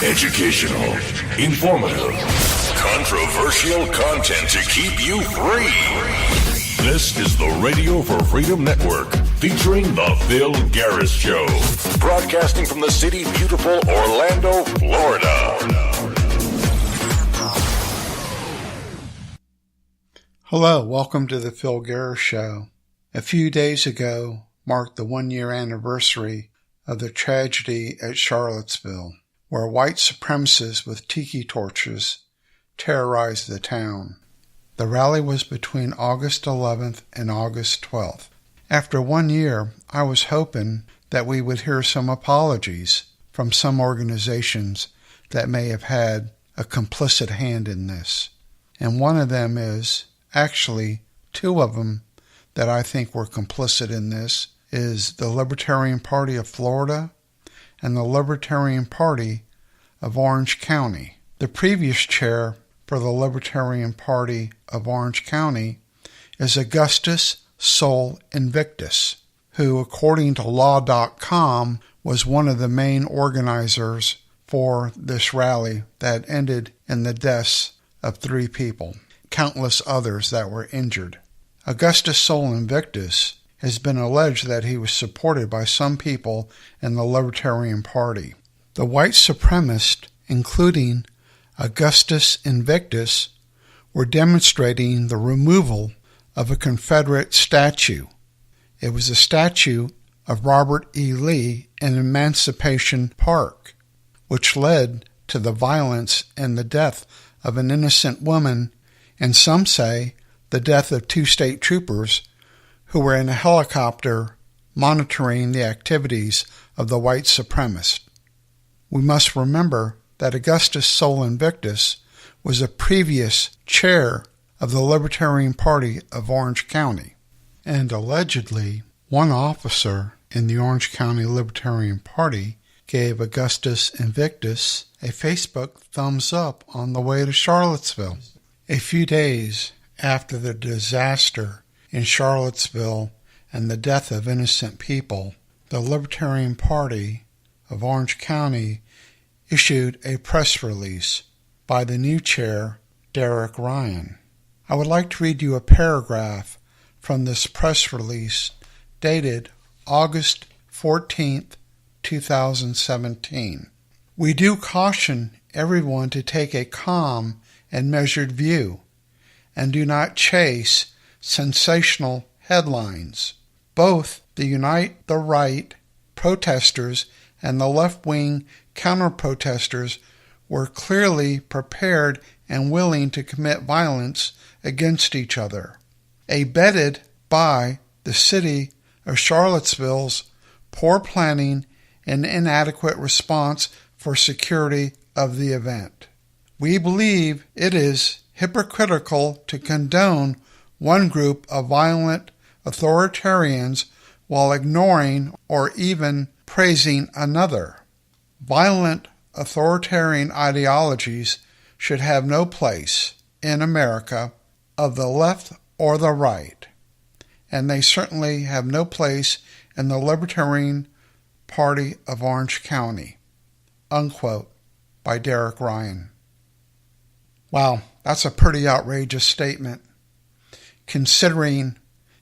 Educational, informative, controversial content to keep you free. This is the Radio for Freedom Network, featuring The Phil Garris Show, broadcasting from the city beautiful Orlando, Florida. Hello, welcome to The Phil Garris Show. A few days ago marked the 1-year anniversary of the tragedy at Charlottesville, where white supremacists with tiki torches terrorized the town. The rally was between August 11th and August 12th. After 1 year, I was hoping that we would hear some apologies from some organizations that may have had a complicit hand in this. And one of them is, actually, two of them that I think were complicit in this, is the Libertarian Party of Florida and the Libertarian Party of Orange County. The previous chair for the Libertarian Party of Orange County is Augustus Sol Invictus, who, according to Law.com, was one of the main organizers for this rally that ended in the deaths of 3 people, countless others that were injured. Augustus Sol Invictus has been alleged that he was supported by some people in the Libertarian Party. The white supremacists, including Augustus Invictus, were demonstrating the removal of a Confederate statue. It was a statue of Robert E. Lee in Emancipation Park, which led to the violence and the death of an innocent woman, and some say the death of 2 state troopers who were in a helicopter monitoring the activities of the white supremacists. We must remember that Augustus Sol Invictus was a previous chair of the Libertarian Party of Orange County, and allegedly one officer in the Orange County Libertarian Party gave Augustus Invictus a Facebook thumbs up on the way to Charlottesville. A few days after the disaster in Charlottesville and the death of innocent people, the Libertarian Party of Orange County issued a press release by the new chair, Derek Ryan. I would like to read you a paragraph from this press release dated August 14th, 2017. We do caution everyone to take a calm and measured view and do not chase sensational headlines. Both the Unite the Right protesters and the left-wing counter-protesters were clearly prepared and willing to commit violence against each other, abetted by the city of Charlottesville's poor planning and inadequate response for security of the event. We believe it is hypocritical to condone one group of violent authoritarians while ignoring or even praising another. Violent authoritarian ideologies should have no place in America of the left or the right, and they certainly have no place in the Libertarian Party of Orange County, unquote, by Derek Ryan. Wow, that's a pretty outrageous statement, considering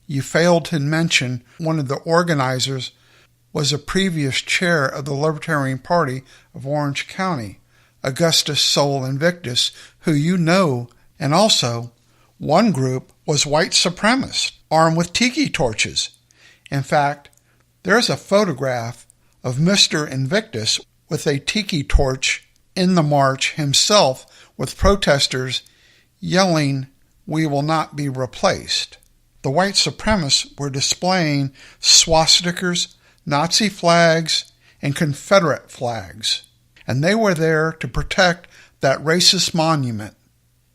you failed to mention one of the organizers was a previous chair of the Libertarian Party of Orange County, Augustus Sol Invictus, who you know, and also one group was white supremacists armed with tiki torches. In fact, there's a photograph of Mr. Invictus with a tiki torch in the march himself, with protesters yelling, "We will not be replaced." The white supremacists were displaying swastikas, Nazi flags, and Confederate flags, and they were there to protect that racist monument.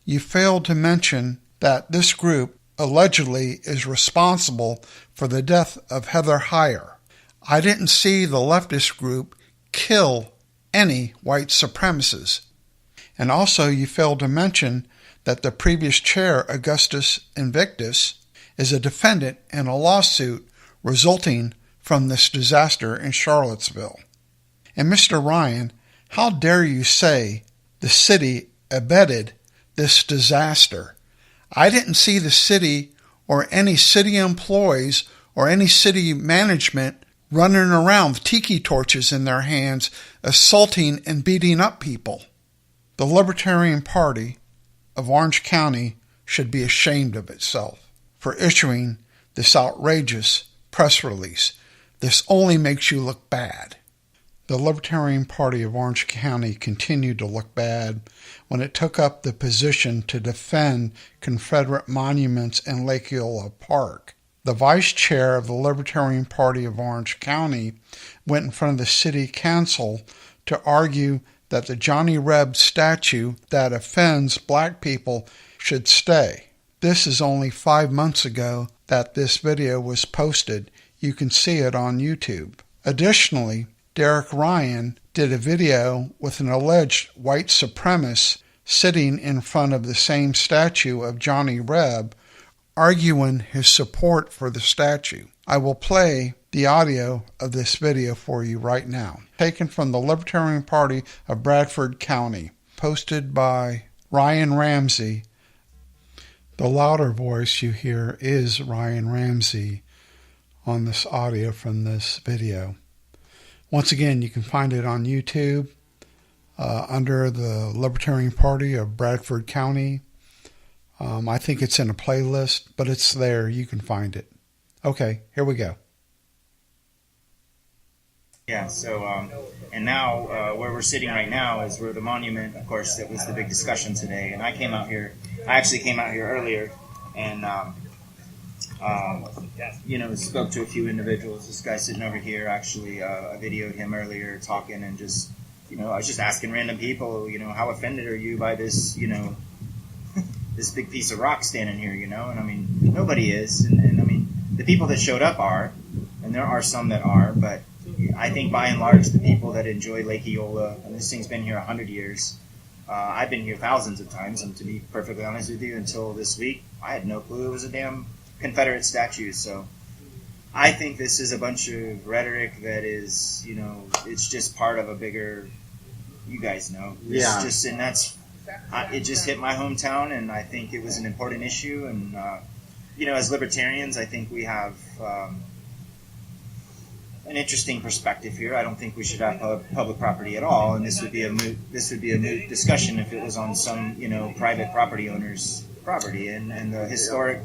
You failed to mention that this group allegedly is responsible for the death of Heather Heyer. I didn't see the leftist group kill any white supremacists. And also you failed to mention that the previous chair, Augustus Invictus, is a defendant in a lawsuit resulting from this disaster in Charlottesville. And Mr. Ryan, How dare you say the city abetted this disaster? I didn't see the city or any city employees or any city management running around with tiki torches in their hands, assaulting and beating up people. The Libertarian Party of Orange County should be ashamed of itself for issuing this outrageous press release. This only makes you look bad. The Libertarian Party of Orange County continued to look bad when it took up the position to defend Confederate monuments in Lake Eola Park. The vice chair of the Libertarian Party of Orange County went in front of the city council to argue that the Johnny Reb statue that offends black people should stay. This is only 5 months ago that this video was posted. You can see it on YouTube. Additionally, Derek Ryan did a video with an alleged white supremacist sitting in front of the same statue of Johnny Reb, arguing his support for the statue. I will play the audio of this video for you right now, taken from the Libertarian Party of Bradford County, posted by Ryan Ramsey. The louder voice you hear is Ryan Ramsey on this audio from this video. Once again, you can find it on YouTube under the Libertarian Party of Bradford County. I think it's in a playlist, but it's there. You can find it. Okay, here we go. Yeah, so, and now where we're sitting right now is where the monument, of course, that was the big discussion today. And I actually came out here earlier and, spoke to a few individuals. This guy sitting over here, actually, I videoed him earlier talking and just, I was just asking random people, how offended are you by this, this big piece of rock standing here, and I mean, nobody is. And I mean, the people that showed up are, and there are some that are, but I think by and large, the people that enjoy Lake Eola, and this thing's been here 100 years. I've been here thousands of times, and to be perfectly honest with you, until this week, I had no clue it was a damn Confederate statue. So I think this is a bunch of rhetoric that is, it's just part of a bigger, you guys know. Yeah. It just hit my hometown, and I think it was an important issue. And, as libertarians, I think we have an interesting perspective here. I don't think we should have public property at all, and this would be a moot discussion if it was on some private property owner's property, and the historic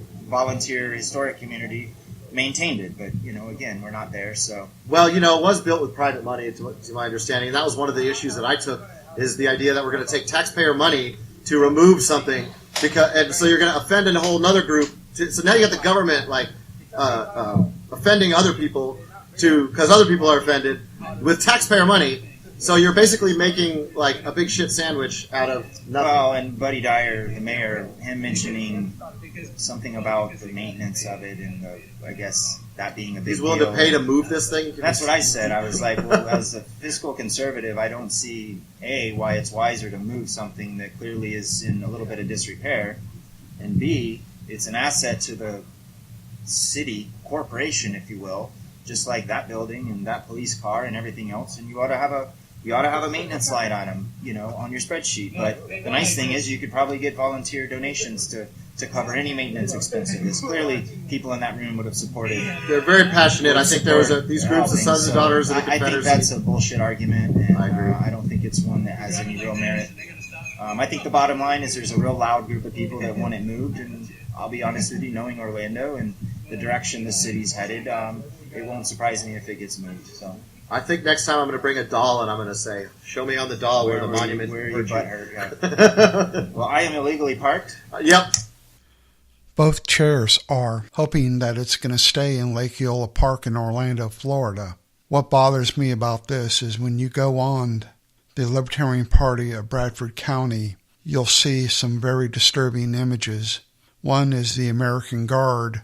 community maintained it. But again, we're not there. So well, it was built with private money, to my understanding, and that was one of the issues that I took, is the idea that we're going to take taxpayer money to remove something, and so you're going to offend a whole other group. So now you got the government offending other people because other people are offended with taxpayer money. So you're basically making like a big shit sandwich out of nothing. Well, and Buddy Dyer, the mayor, him mentioning something about the maintenance of it, and I guess that being a big deal. He's willing to pay to move this thing? That's what I said. I was like, well, as a fiscal conservative, I don't see, A, why it's wiser to move something that clearly is in a little bit of disrepair, and B, it's an asset to the city, corporation, if you will, just like that building and that police car and everything else, and you ought to have a maintenance line item, on your spreadsheet. But the nice thing is you could probably get volunteer donations to cover any maintenance expenses. Clearly, people in that room would have supported. They're very passionate. I think there was these groups of sons and daughters of the Confederacy. I think that's a bullshit argument, and I agree. I don't think it's one that has any real merit. I think the bottom line is there's a real loud group of people that want it moved, and I'll be honest with you, knowing Orlando and the direction the city's headed, it won't surprise me if it gets moved. So I think next time I'm going to bring a doll, and I'm going to say, show me on the doll where the monument where your butt hurt. Yeah. Well, I am illegally parked. Yep. Both chairs are hoping that it's going to stay in Lake Eola Park in Orlando, Florida. What bothers me about this is when you go on the Libertarian Party of Bradford County, you'll see some very disturbing images. One is the American Guard,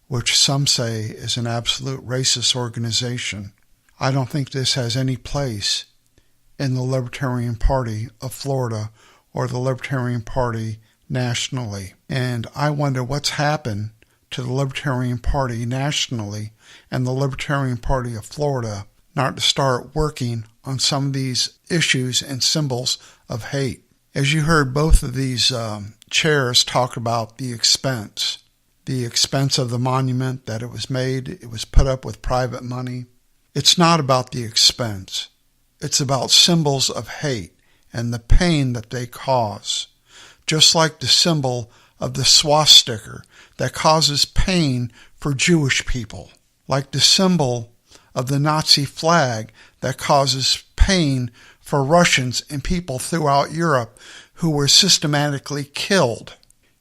which some say is an absolute racist organization. I don't think this has any place in the Libertarian Party of Florida or the Libertarian Party nationally. And I wonder what's happened to the Libertarian Party nationally and the Libertarian Party of Florida not to start working on some of these issues and symbols of hate. As you heard, both of these chairs talk about the expense of the monument, that it was made, it was put up with private money. It's not about the expense. It's about symbols of hate and the pain that they cause. Just like the symbol of the swastika that causes pain for Jewish people. Like the symbol of the Nazi flag that causes pain for Russians and people throughout Europe who were systematically killed.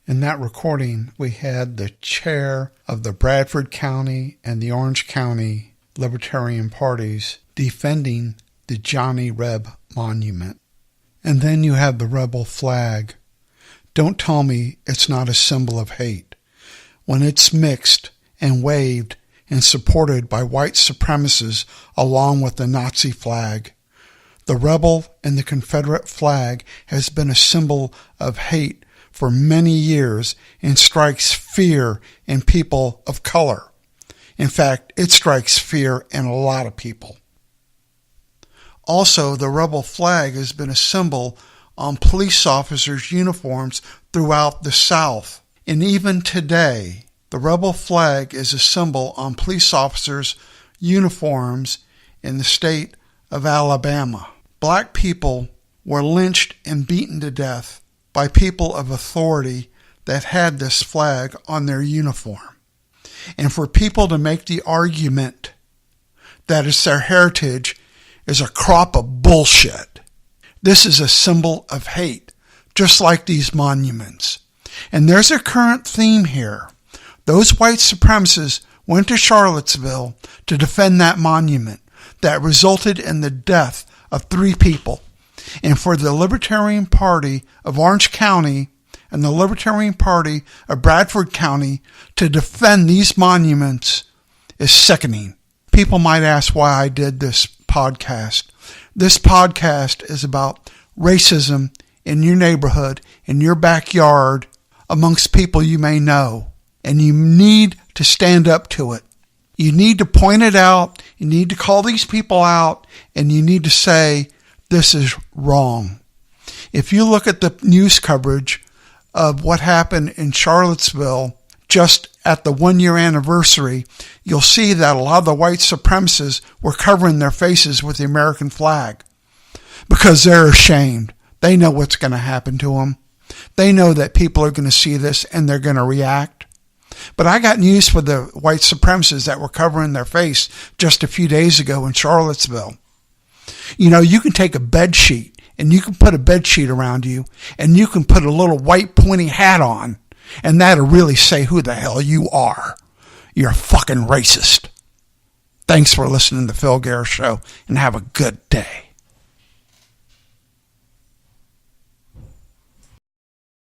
In that recording, we had the chair of the Bradford County and the Orange County Libertarian parties defending the Johnny Reb monument. And then you have the rebel flag. Don't tell me it's not a symbol of hate when it's mixed and waved and supported by white supremacists along with the Nazi flag. The rebel and the Confederate flag has been a symbol of hate for many years and strikes fear in people of color. In fact, it strikes fear in a lot of people. Also, the rebel flag has been a symbol on police officers' uniforms throughout the South. And even today, the rebel flag is a symbol on police officers' uniforms in the state of Alabama. Black people were lynched and beaten to death by people of authority that had this flag on their uniform. And for people to make the argument that it's their heritage is a crop of bullshit. This is a symbol of hate, just like these monuments. And there's a current theme here. Those white supremacists went to Charlottesville to defend that monument that resulted in the death of 3 people. And for the Libertarian Party of Orange County and the Libertarian Party of Bradford County to defend these monuments is sickening. People might ask why I did this podcast. This podcast is about racism in your neighborhood, in your backyard, amongst people you may know. And you need to stand up to it. You need to point it out. You need to call these people out. And you need to say, this is wrong. If you look at the news coverage of what happened in Charlottesville just at the 1-year anniversary, you'll see that a lot of the white supremacists were covering their faces with the American flag because they're ashamed. They know what's going to happen to them. They know that people are going to see this and they're going to react. But I got news for the white supremacists that were covering their face just a few days ago in Charlottesville. You know, you can take a bed sheet and you can put a bed sheet around you and you can put a little white pointy hat on and that'll really say who the hell you are. You're a fucking racist. Thanks for listening to the Phil Garrett Show and have a good day.